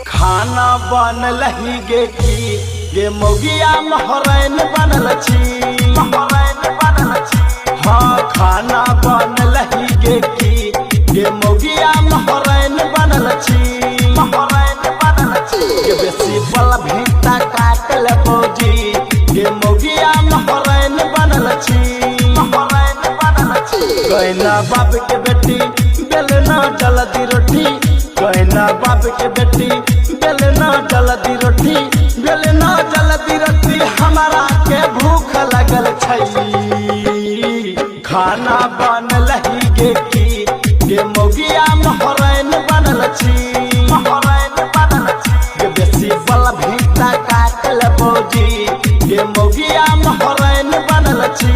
खाना बनल ही गे की गे मौगिया महरैन बनल छी हाँ खाना बनल ही गे की गे मौगिया महरैन बनल छी गे बेसी बल भेंटा काटल बौजी गे मौगिया महरैन बनल छी कहना बाप के बेटी बेलना जल्दी रोटी कहना बाप के बेटी बेलना जल्दी रोटी बेलना जल्दी रोटी हमारा के भूख लगल छै खाना बनल ही गे की गे मौगिया महरैन बनल छी गे बेसी बल भेंटा काटल बौजी गे मौगिया महरैन बनल छी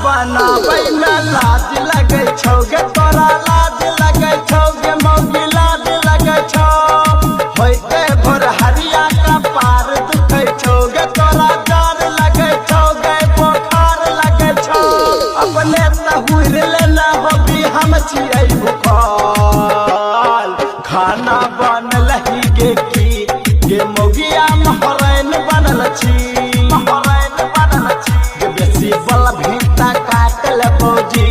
बनाबै में लाज लगे छौ गे तोरा लाज लगे छौ गे मौगी लाज लगे छौ होइते भोर हरिया का पार दुखै छौ गे तोरा जार लगे छौ गे बोखार लगे छौ अपने तहुर लेना होबी हम छियै भूखल खाना बनल ही गे की गे मौगिया महरैन बनल छी गे बेसी बल भेंटा काटल बौजी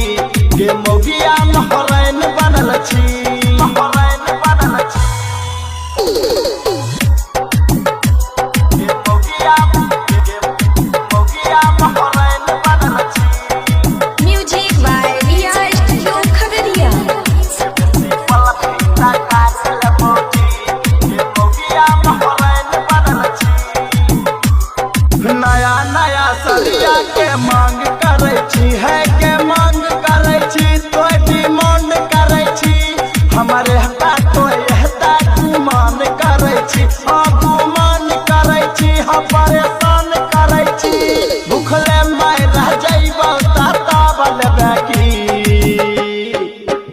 गे मौगिया महरैन बनल छी गे मौगिया महरैन बनल छी music by Riya studio Khagaria बेसी बल भेंटा काटल बौजी गे मौगिया महरैन बनल छी नया नया सरिया के मांग करे छी है के मांग करे छी तो डिमांड करे छी हमारे हटा तो हटा गुमान करे छी गुमान करे छी हम परेशान करे छी भूखले मैं रह जाइबो ताता बनबे की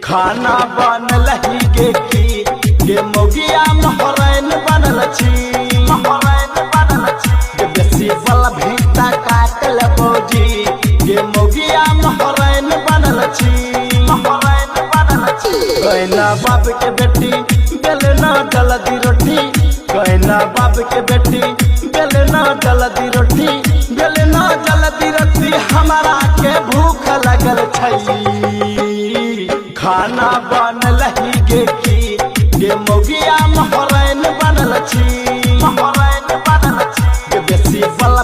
खाना बनल ही गे की गे मौगिया महरैन बनल छी गे बेसी बल भेंटा काटल बौजी गे मौगिया महरैन बनल छी कहना बाप के बेटी बेलना जल्दी रोटी कहना बाप के बेटी बेलना जल्दी रोटी बेलना जल्दी रोटी हमारा के भूख लगल छै खाना बनल ही गे की गे मौगिया महरैन बनल छी गे बेसी बल